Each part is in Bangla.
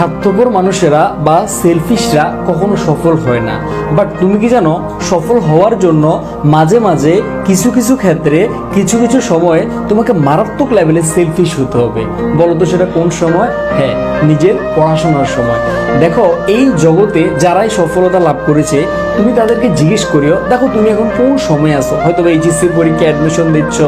স্বার্থপর মানুষেরা বা সেলফিশরা কখনো সফল হয় না। বাট তুমি কি জানো, সফল হওয়ার জন্য মাঝে মাঝে কিছু কিছু ক্ষেত্রে কিছু কিছু সময়ে তোমাকে মারাত্মক লেভেলে সেলফিশ হতে হবে। বলো তো সেটা কোন সময়? হ্যাঁ, নিজের পড়াশোনার সময়। দেখো, এই জগতে যারাই সফলতা লাভ করেছে তুমি তাদেরকে জিজ্ঞেস করিও, দেখো তুমি এখন কোন সময় আছো, হয়তো এইচএসসি পরীক্ষা অ্যাডমিশন দিচ্ছ,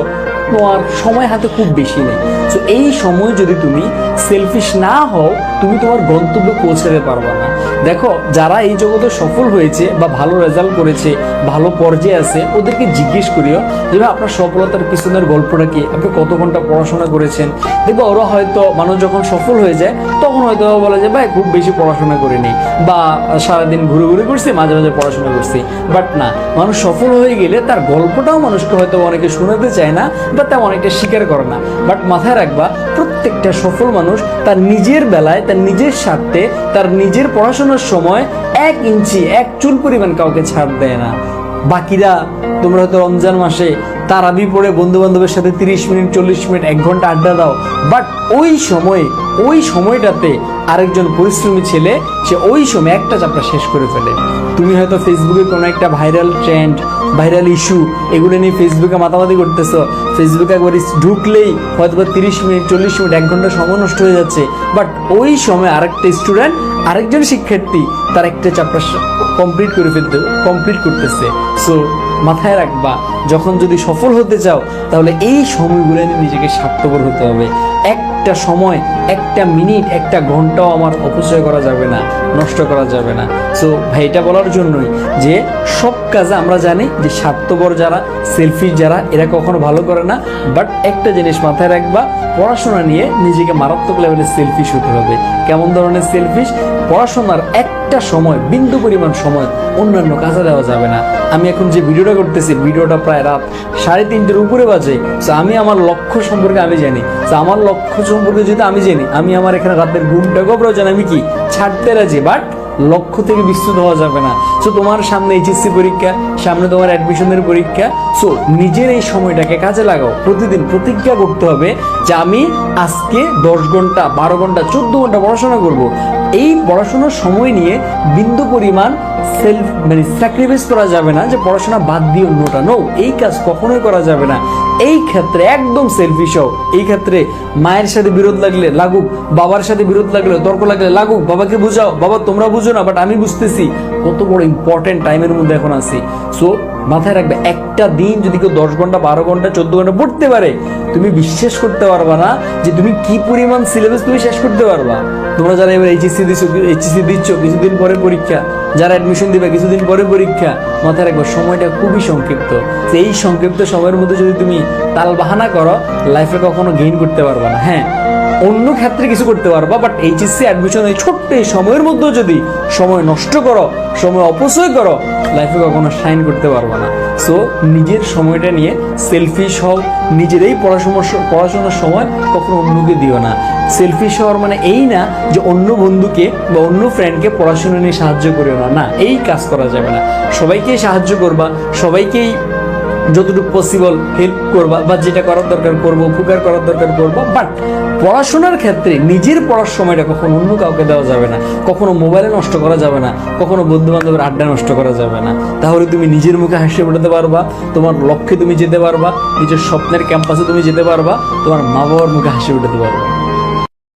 তোমার সময় হাতে খুব বেশি নেই। তো এই সময় যদি তুমি সেলফিশ না হও, তুমি তোমার গন্তব্যে পৌঁছাতে পারবে না। দেখো, যারা এই জগতে সফল হয়েছে বা ভালো রেজাল্ট করেছে, ভালো পর্যায়ে আছে, ওদেরকে জিজ্ঞেস করিও যে ভাই আপনার সফলতার পিছনের গল্পটা কি, আপনি কত ঘন্টা পড়াশোনা করেছেন। দেখবো ওরা হয়তো, মানুষ যখন সফল হয়ে যায় তখন হয়তো বলে যে ভাই খুব বেশি পড়াশোনা করিনি, বা সারাদিন ঘুরে ঘুরে করছি, মাঝে মাঝে পড়াশোনা করছি। বাট না, মানুষ সফল হয়ে গেলে তার গল্পটাও মানুষকে হয়তো অনেকে শোনাতে চায় না বা তেমন অনেকটা স্বীকার করে না। বাট মাথায় রাখবা, প্রত্যেকটা সফল মানুষ তার নিজের বেলায়, তার নিজের স্বার্থে, তার নিজের পড়াশোনার সময় 1 ইঞ্চি 1 চুল পরিমাণ কাউকে ছাড় দেয় না। বাকিরা, তোমরা হয়তো রমজান মাসে তারাবি পড়ে বন্ধু বান্ধবের সাথে 30 মিনিট 40 মিনিট 1 ঘন্টা আড্ডা দাও, বাট ওই সময়টাতে আরেকজন পরিশ্রমী ছেলে সে ওই সময় একটা চ্যাপ্টার শেষ করে ফেলে। তুমি হয়তো ফেসবুকে কোনো একটা ভাইরাল ট্রেন্ড, ভাইরাল ইস্যু, এগুলো নিয়ে ফেসবুকে মাতামাতি করতেছো, ফেসবুকে একবার ঢুকলেই হয়তো 30 মিনিট 40 মিনিট 1 ঘন্টা সময় নষ্ট হয়ে যাচ্ছে। বাট ওই সময় আরেকটা স্টুডেন্ট, আরেকজন শিক্ষার্থী তার একটা চ্যাপ্টার কমপ্লিট করতেছে। সো মাথায় রাখবা, যখন যদি সফল হতে চাও তাহলে এই সময়গুলো নিয়ে নিজেকে স্বার্থপর হতে হবে। একটা সময়, একটা মিনিট, একটা ঘন্টাও আমার অপচয় করা যাবে না, নষ্ট করা যাবে না। সো ভাই, এটা বলার জন্যই যে সব কাজে আমরা জানি যে স্বার্থপর যারা, সেলফিশ যারা, এরা কখনো ভালো করে না। বাট একটা জিনিস মাথায় রাখবা, পড়াশোনা নিয়ে নিজেকে মারাত্মক লেভেলে সেলফিশ হতে হবে। কেমন ধরনের সেলফিশ? পড়াশোনার একটা সময়, বিন্দু পরিমাণ সময় অন্যান্য কাজে দেওয়া যাবে না। আমি এখন যে ভিডিওটা করতেছি, ভিডিওটা প্রায় রাত 3:30-এর উপরে বাজে। তো আমি আমার লক্ষ্য সম্পর্কে আমি জানি, তো আমার লক্ষ্য সম্পর্কে যদি আমি জানি, আমি আমার এখানে রাতের ঘুমটাকেও প্রয়োজন আমি কি ছাড়তে রাজি। বাট লক্ষ্য থেকে বিস্তৃত হওয়া যাবে না। সো তোমার সামনে এইচএসসি পরীক্ষা, সামনে তোমার অ্যাডমিশনের পরীক্ষা। সো নিজের এই সময়টাকে কাজে লাগাও। প্রতিদিন প্রতিজ্ঞা করতে হবে যে আমি আজকে 10 ঘন্টা 12 ঘন্টা 14 ঘন্টা পড়াশোনা করব। এই পড়াশোনার সময় নিয়ে বিন্দু পরিমাণ স্যাক্রিফাইস করা যাবে না যে পড়াশোনা বাদ দিয়ে অন্যটা। নো, এই কাজ কখনোই করা যাবে না। এই ক্ষেত্রে একদম সেলফিশ হও। এই ক্ষেত্রে মায়ের সাথে বিরোধ লাগলে লাগুক, বাবার সাথে বিরোধ লাগলে, তর্ক লাগলে লাগুক, বাবাকে বুঝাও, বাবা তোমরা বুঝো না, বাট আমি বুঝতেছি কত বড় ইম্পর্টেন্ট টাইমের মধ্যে এখন আছি। সো মাথায় রাখবে, একটা দিন যদি কেউ 10 ঘন্টা 12 ঘন্টা 14 ঘন্টা পড়তে পারে, তুমি বিশ্বাস করতে পারবা না যে তুমি কি পরিমাণ সিলেবাস তুমি শেষ করতে পারবা। তোমরা যারা এবার এইচএসসি দিচ্ছ, কিছুদিন পরে পরীক্ষা, যারা অ্যাডমিশন দিবে কিছুদিন পরে পরীক্ষা, মাথায় রাখবো সময়টা খুবই সংক্ষিপ্ত। এই সংক্ষিপ্ত সময়ের মধ্যে যদি তুমি তাল বাহানা করো, লাইফে কখনো গেইন করতে পারবা না। হ্যাঁ, অন্য ক্ষেত্রে কিছু করতে পারবা, বাট এইচএসসি অ্যাডমিশন এই ছোট্ট এই সময়ের মধ্যে যদি সময় নষ্ট করো, সময় অপচয় করো, লাইফে কখনো শাইন করতে পারবা না। সো নিজের সময়টা নিয়ে সেলফিশ হও। নিজের এই পড়াশোনার সময় কখনো অন্যকে দিও না। সেলফিশ হওয়ার মানে এই না যে অন্য বন্ধুকে বা অন্য ফ্রেন্ডকে পড়াশোনা নিয়ে সাহায্য করিও না। না, এই কাজ করা যাবে না। সবাইকেই সাহায্য করবা, সবাইকেই যতটুকু পসিবল হেল্প করবা, বা যেটা করার দরকার করবো, উপকার করার দরকার করবা। বাট পড়াশোনার ক্ষেত্রে নিজের পড়ার সময়টা কখনো অন্য কাউকে দেওয়া যাবে না, কখনো মোবাইলে নষ্ট করা যাবে না, কখনো বন্ধু বান্ধবের আড্ডা নষ্ট করা যাবে না। তাহলে তুমি নিজের মুখে হাসি ফোটাতে পারবা, তোমার লক্ষ্যে তুমি যেতে পারবা, নিজের স্বপ্নের ক্যাম্পাসে তুমি যেতে পারবা, তোমার মা বাবার মুখে হাসি ফোটাতে পারবা।